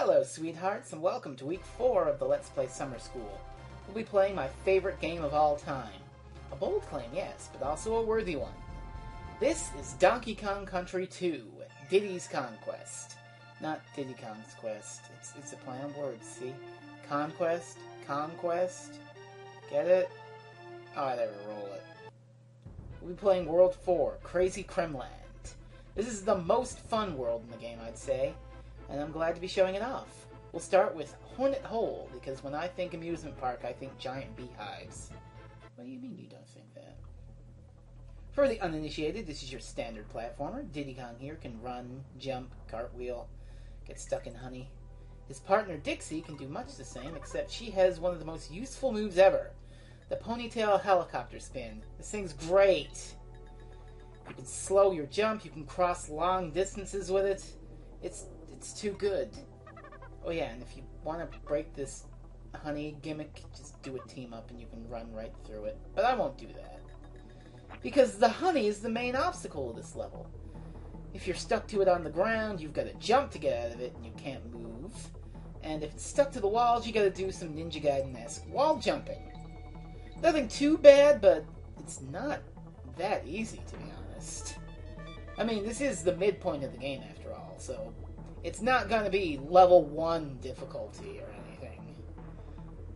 Hello, sweethearts, and welcome to week 4 of the Let's Play Summer School. We'll be playing my favorite game of all time. A bold claim, yes, but also a worthy one. This is Donkey Kong Country 2, Diddy's Conquest. Not Diddy Kong's Quest. It's a play on words, see? Conquest, Conquest. Get it? Oh, I never roll it. We'll be playing World 4, Crazy Kremland. This is the most fun world in the game, I'd say, and I'm glad to be showing it off. We'll start with Hornet Hole, because when I think amusement park, I think giant beehives. What do you mean you don't think that? For the uninitiated, this is your standard platformer. Diddy Kong here can run, jump, cartwheel, get stuck in honey. His partner Dixie can do much the same, except she has one of the most useful moves ever. The ponytail helicopter spin. This thing's great. You can slow your jump, you can cross long distances with it. It's too good. Oh yeah, and if you want to break this honey gimmick, just do a team up and you can run right through it. But I won't do that. Because the honey is the main obstacle of this level. If you're stuck to it on the ground, you've got to jump to get out of it and you can't move. And if it's stuck to the walls, you got to do some Ninja Gaiden-esque wall jumping. Nothing too bad, but it's not that easy, to be honest. I mean, this is the midpoint of the game after all, so it's not going to be level 1 difficulty or anything.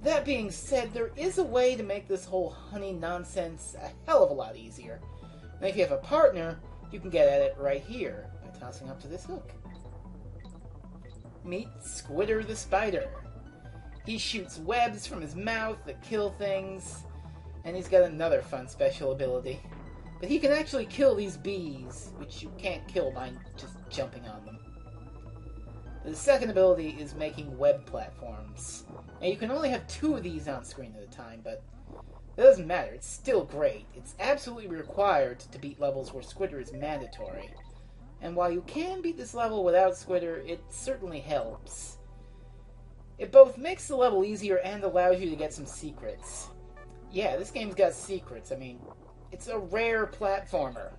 That being said, there is a way to make this whole honey nonsense a hell of a lot easier. And if you have a partner, you can get at it right here by tossing up to this hook. Meet Squitter the Spider. He shoots webs from his mouth that kill things, and he's got another fun special ability. But he can actually kill these bees, which you can't kill by just jumping on them. The second ability is making web platforms. Now you can only have 2 of these on screen at a time, but it doesn't matter, it's still great. It's absolutely required to beat levels where Squitter is mandatory. And while you can beat this level without Squitter, it certainly helps. It both makes the level easier and allows you to get some secrets. Yeah, this game's got secrets. I mean, it's a rare platformer.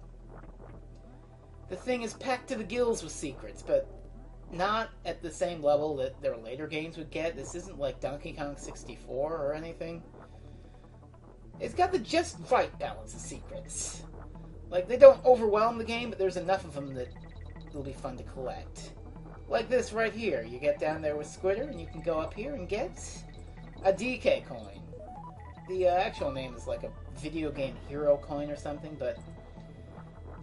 The thing is packed to the gills with secrets, but not at the same level that their later games would get. This isn't like Donkey Kong 64 or anything. It's got the just right balance of secrets. Like, they don't overwhelm the game, but there's enough of them that it'll be fun to collect. Like this right here. You get down there with Squitter, and you can go up here and get a DK coin. The actual name is like a video game hero coin or something, but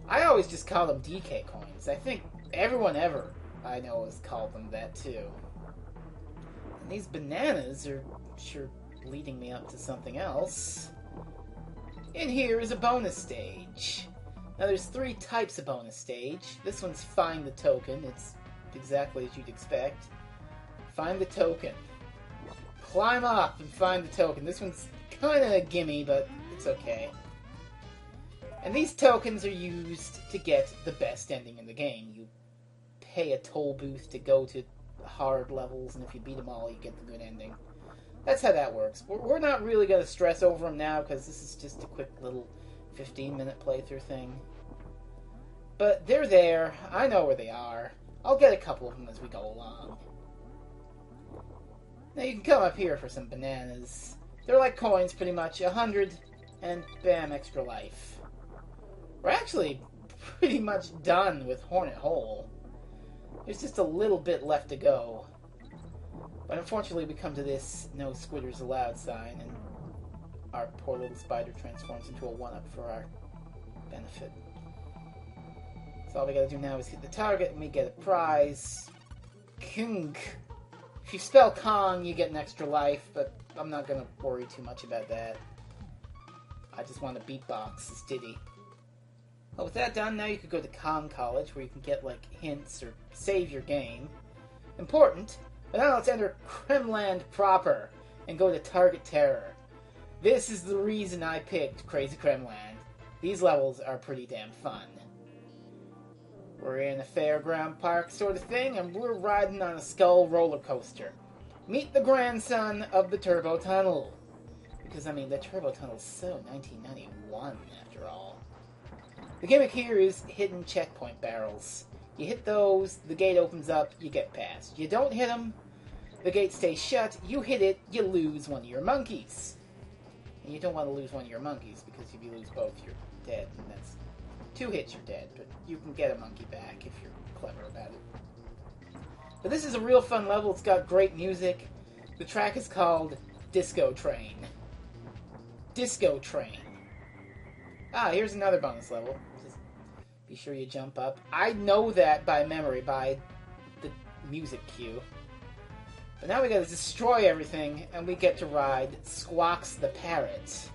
I always just call them DK coins. I think everyone ever I know has called them that too. And these bananas are sure leading me up to something else. In here is a bonus stage. Now there's 3 types of bonus stage. This one's Find the Token. It's exactly as you'd expect. Find the token. Climb up and find the token. This one's kind of a gimme, but it's okay. And these tokens are used to get the best ending in the game. You pay a toll booth to go to hard levels, and if you beat them all, you get the good ending. That's how that works. We're not really going to stress over them now, because this is just a quick little 15-minute playthrough thing. But they're there. I know where they are. I'll get a couple of them as we go along. Now you can come up here for some bananas. They're like coins, pretty much. 100, and bam, extra life. We're actually pretty much done with Hornet Hole. There's just a little bit left to go. But unfortunately we come to this no squitters allowed sign, and our poor little spider transforms into a 1-up for our benefit. So all we gotta do now is hit the target and we get a prize. Kung. If you spell Kong, you get an extra life, but I'm not gonna worry too much about that. I just want to beatbox as Diddy. Well, with that done, now you could go to Kong College, where you can get, like, hints or save your game. Important. But now let's enter Kremland proper and go to Target Terror. This is the reason I picked Crazy Kremland. These levels are pretty damn fun. We're in a fairground park sort of thing, and we're riding on a skull roller coaster. Meet the grandson of the Turbo Tunnel. Because, I mean, the Turbo Tunnel's so 1991, after all. The gimmick here is hidden checkpoint barrels. You hit those, the gate opens up, you get past. You don't hit them, the gate stays shut, you hit it, you lose one of your monkeys. And you don't want to lose one of your monkeys, because if you lose both, you're dead. And that's 2 hits, you're dead. But you can get a monkey back if you're clever about it. But this is a real fun level. It's got great music. The track is called Disco Train. Disco Train. Ah, here's another bonus level. Just be sure you jump up. I know that by memory, by the music cue. But now we gotta destroy everything, and we get to ride Squawks the Parrot.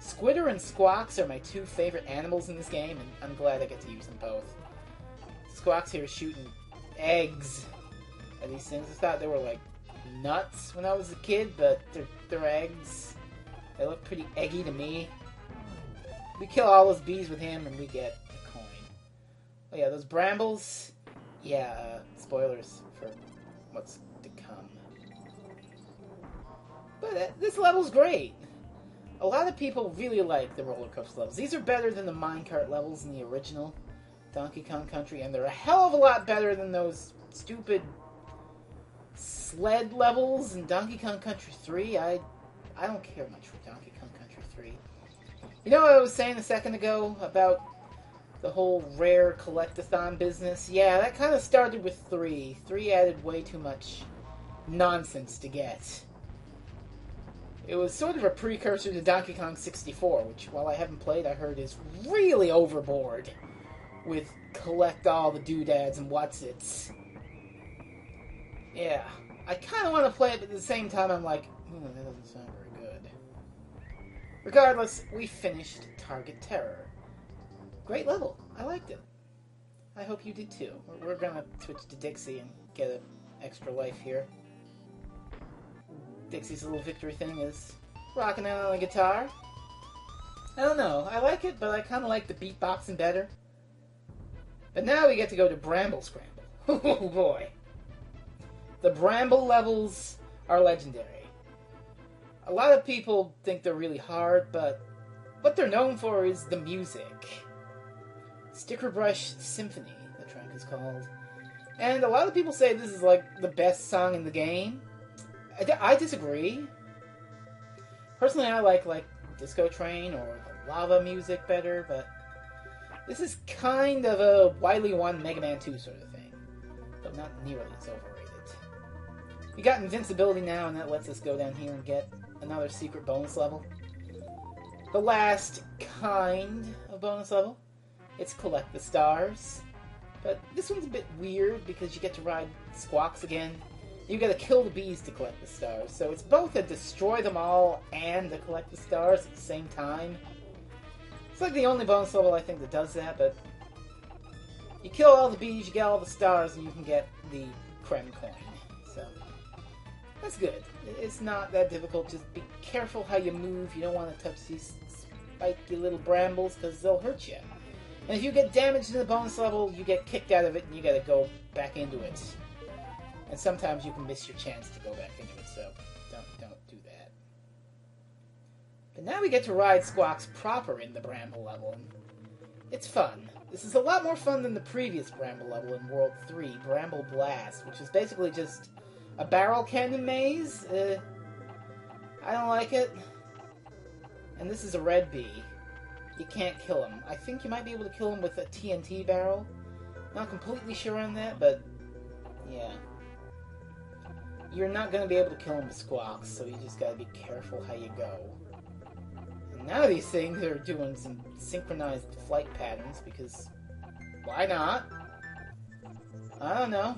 Squitter and Squawks are my 2 favorite animals in this game, and I'm glad I get to use them both. Squawks here is shooting eggs at these things. I thought they were like nuts when I was a kid, but they're eggs. They look pretty eggy to me. We kill all those bees with him, and we get a coin. Oh yeah, those brambles. Yeah, spoilers for what's to come. But this level's great. A lot of people really like the roller coaster levels. These are better than the minecart levels in the original Donkey Kong Country, and they're a hell of a lot better than those stupid sled levels in Donkey Kong Country 3. I don't care much for Donkey Kong Country 3. You know what I was saying a second ago about the whole rare collectathon business? Yeah, that kind of started with 3. 3 added way too much nonsense to get. It was sort of a precursor to Donkey Kong 64, which, while I haven't played, I heard is really overboard with collect all the doodads and what's-its. Yeah, I kind of want to play it, but at the same time I'm like, that doesn't sound very good. Regardless, we finished Target Terror. Great level. I liked it. I hope you did too. We're gonna switch to Dixie and get an extra life here. Dixie's little victory thing is rocking out on the guitar. I don't know. I like it, but I kind of like the beatboxing better. But now we get to go to Bramble Scramble. Oh boy. The Bramble levels are legendary. A lot of people think they're really hard, but what they're known for is the music. Sticker Brush Symphony, the track is called. And a lot of people say this is like the best song in the game. I disagree. Personally, I like Disco Train or the Lava music better, but this is kind of a Wily 1 Mega Man 2 sort of thing, but not nearly as overrated. We got invincibility now, and that lets us go down here and get another secret bonus level. The last kind of bonus level. It's Collect the Stars. But this one's a bit weird because you get to ride Squawks again. You gotta kill the bees to collect the stars. So it's both a destroy them all and a collect the stars at the same time. It's like the only bonus level I think that does that, but you kill all the bees, you get all the stars, and you can get the Creme coin. So that's good. It's not that difficult. Just be careful how you move. You don't want to touch these spiky little brambles because they'll hurt you. And if you get damaged in the bonus level, you get kicked out of it and you gotta go back into it. And sometimes you can miss your chance to go back into it, so don't do that. But now we get to ride Squawks proper in the Bramble level, and it's fun. This is a lot more fun than the previous Bramble level in World 3, Bramble Blast, which is basically just a barrel cannon maze. I don't like it. And this is a red bee. You can't kill him. I think you might be able to kill him with a TNT barrel. Not completely sure on that, but yeah. You're not going to be able to kill him with Squawks, so you just got to be careful how you go. And now these things are doing some synchronized flight patterns, because why not? I don't know.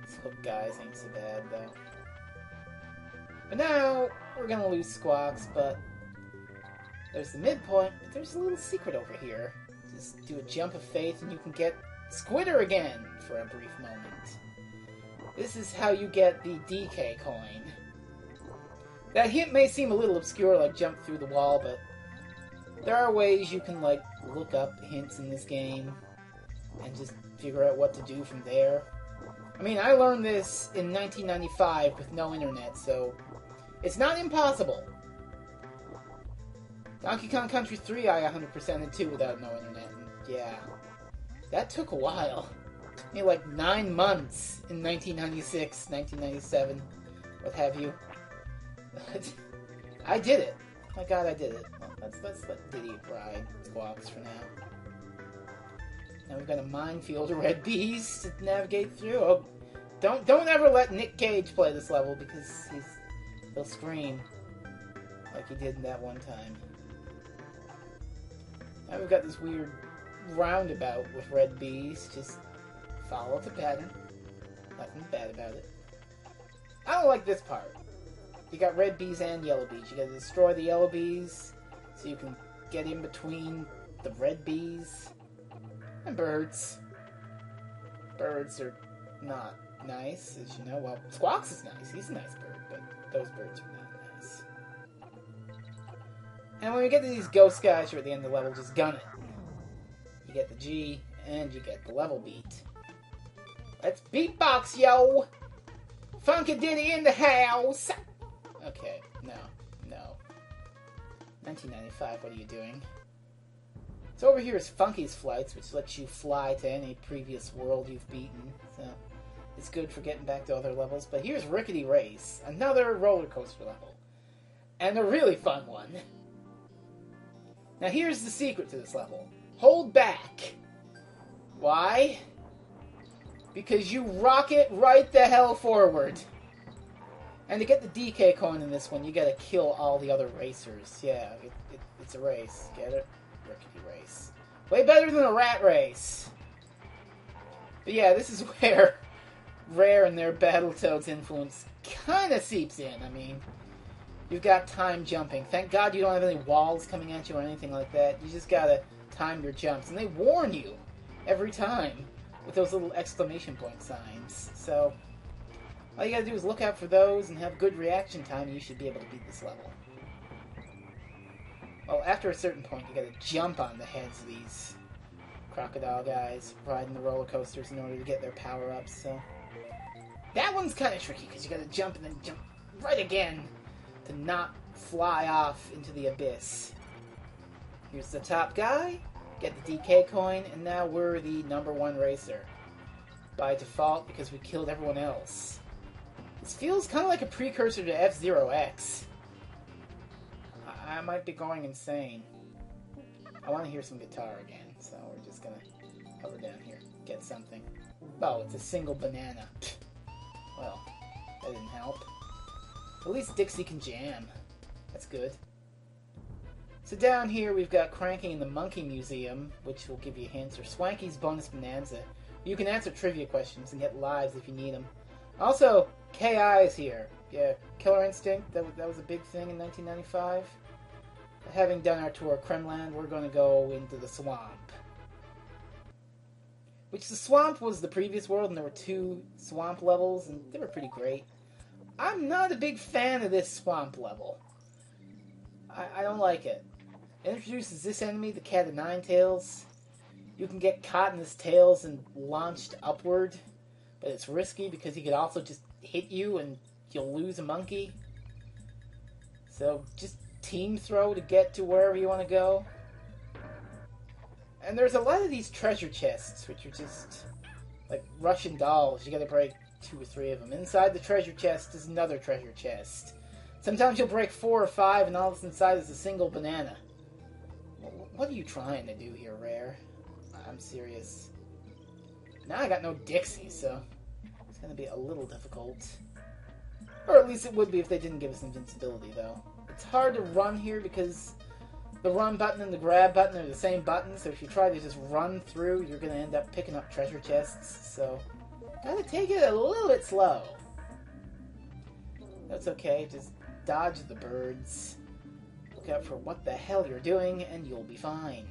This hook guys ain't so bad, though. But now, we're gonna lose Squawks, but there's the midpoint, but there's a little secret over here. Just do a jump of faith and you can get Squitter again for a brief moment. This is how you get the DK coin. That hint may seem a little obscure, like jump through the wall, but there are ways you can, like, look up hints in this game and just figure out what to do from there. I mean, I learned this in 1995 with no internet, so it's not impossible. Donkey Kong Country 3 I 100%ed too without no internet, and Yeah. That took a while. Took me like 9 months in 1996, 1997, what have you. I did it. My god, I did it. Well, let's let Diddy ride Squawks for now. Now we've got a minefield of red bees to navigate through. Oh, don't ever let Nick Cage play this level because he'll scream like he did in that one time. Now we've got this weird roundabout with red bees. Just follow the pattern. Nothing bad about it. I don't like this part. You got red bees and yellow bees. You gotta destroy the yellow bees so you can get in between the red bees. And birds. Birds are not nice, as you know. Well, Squawks is nice. He's a nice bird, but those birds are not nice. And when we get to these ghost guys who are at the end of the level, just gun it. You get the G, and you get the level beat. Let's beatbox, yo! Funky Diddy in the house! Okay, no. 1995, what are you doing? So over here is Funky's Flights, which lets you fly to any previous world you've beaten. So it's good for getting back to other levels. But here's Rickety Race, another roller coaster level. And a really fun one. Now here's the secret to this level. Hold back. Why? Because you rocket right the hell forward. And to get the DK coin in this one, you gotta kill all the other racers. Yeah, it's a race. Get it? Rickety Race. Way better than a rat race. But yeah, this is where Rare and their Battletoads influence kind of seeps in. I mean, you've got time jumping. Thank God you don't have any walls coming at you or anything like that. You just gotta time your jumps. And they warn you every time with those little exclamation point signs. So all you gotta do is look out for those and have good reaction time, and you should be able to beat this level. Well, after a certain point, you gotta jump on the heads of these crocodile guys riding the roller coasters in order to get their power-ups, so that one's kind of tricky, because you gotta jump and then jump right again to not fly off into the abyss. Here's the top guy, get the DK coin, and now we're the #1 racer. By default, because we killed everyone else. This feels kind of like a precursor to F-Zero X. I might be going insane. I want to hear some guitar again, so we're just gonna hover down here, get something. Oh, it's a single banana. Well, that didn't help. At least Dixie can jam. That's good. So down here we've got Cranky in the Monkey Museum, which will give you hints, or Swanky's Bonus Bonanza. You can answer trivia questions and get lives if you need them. Also, KI is here. Yeah, Killer Instinct, that was a big thing in 1995. Having done our tour of Kremland, we're going to go into the swamp. Which the swamp was the previous world, and there were 2 swamp levels, and they were pretty great. I'm not a big fan of this swamp level. I don't like it. It introduces this enemy, the Cat of Nine Tails. You can get caught in his tails and launched upward, but it's risky because he could also just hit you and you'll lose a monkey. So just team throw to get to wherever you want to go. And there's a lot of these treasure chests, which are just like Russian dolls. You gotta break 2 or 3 of them. Inside the treasure chest is another treasure chest. Sometimes you'll break 4 or 5 and all that's inside is a single banana. What are you trying to do here, Rare? I'm serious. Now I got no Dixie, so it's gonna be a little difficult. Or at least it would be if they didn't give us invincibility, though. It's hard to run here because the run button and the grab button are the same button, so if you try to just run through, you're going to end up picking up treasure chests, so gotta take it a little bit slow. That's okay, just dodge the birds. Look out for what the hell you're doing, and you'll be fine.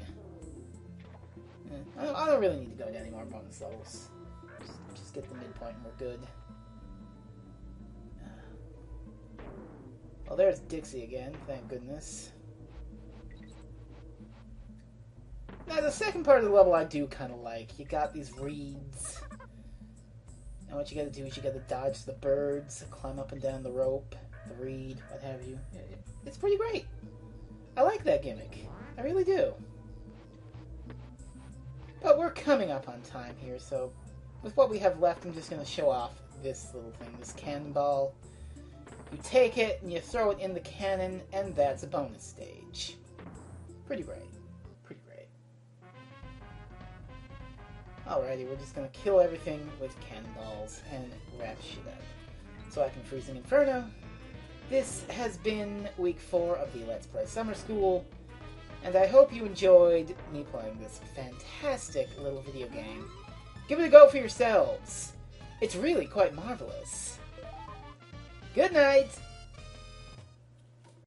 I don't really need to go to any more bonus levels. Just get the midpoint and we're good. Well, there's Dixie again, thank goodness. Now, the second part of the level I do kind of like. You got these reeds. And what you gotta do is you gotta dodge the birds, climb up and down the rope, the reed, what have you. It's pretty great. I like that gimmick. I really do. But we're coming up on time here, so with what we have left, I'm just going to show off this little thing, this cannonball. You take it and you throw it in the cannon, and that's a bonus stage. Pretty great. Pretty great. Alrighty, we're just going to kill everything with cannonballs and wrap shit up. So I can Freezing Inferno. This has been week 4 of the Let's Play Summer School, and I hope you enjoyed me playing this fantastic little video game. Give it a go for yourselves. It's really quite marvelous. Good night!